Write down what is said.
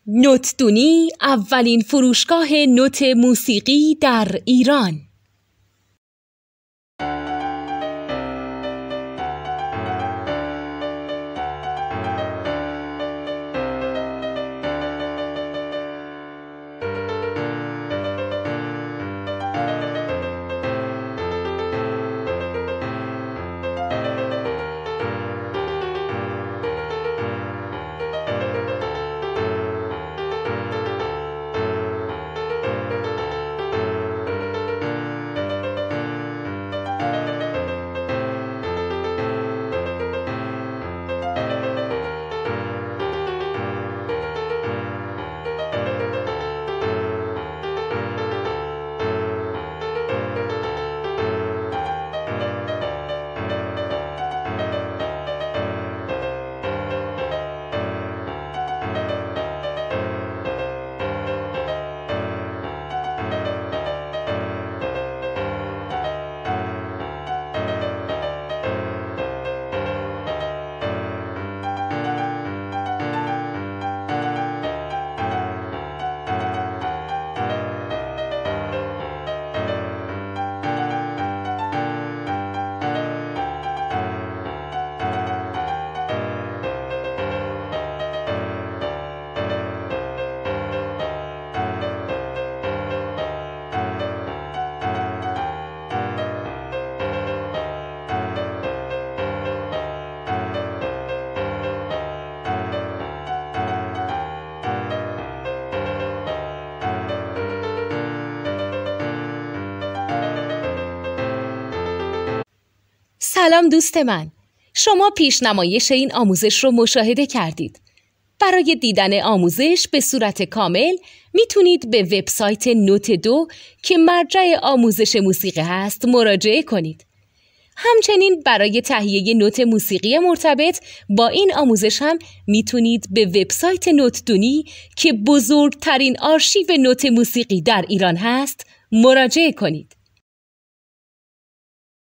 نوتدونی اولین فروشگاه نوت موسیقی در ایران. سلام دوست من، شما پیشنمایش این آموزش رو مشاهده کردید. برای دیدن آموزش به صورت کامل میتونید به وبسایت نوت 2 که مرجع آموزش موسیقی هست مراجعه کنید. همچنین برای تهیه نوت موسیقی مرتبط با این آموزش هم میتونید به وبسایت نوتدونی که بزرگترین آرشیو نوت موسیقی در ایران هست مراجعه کنید.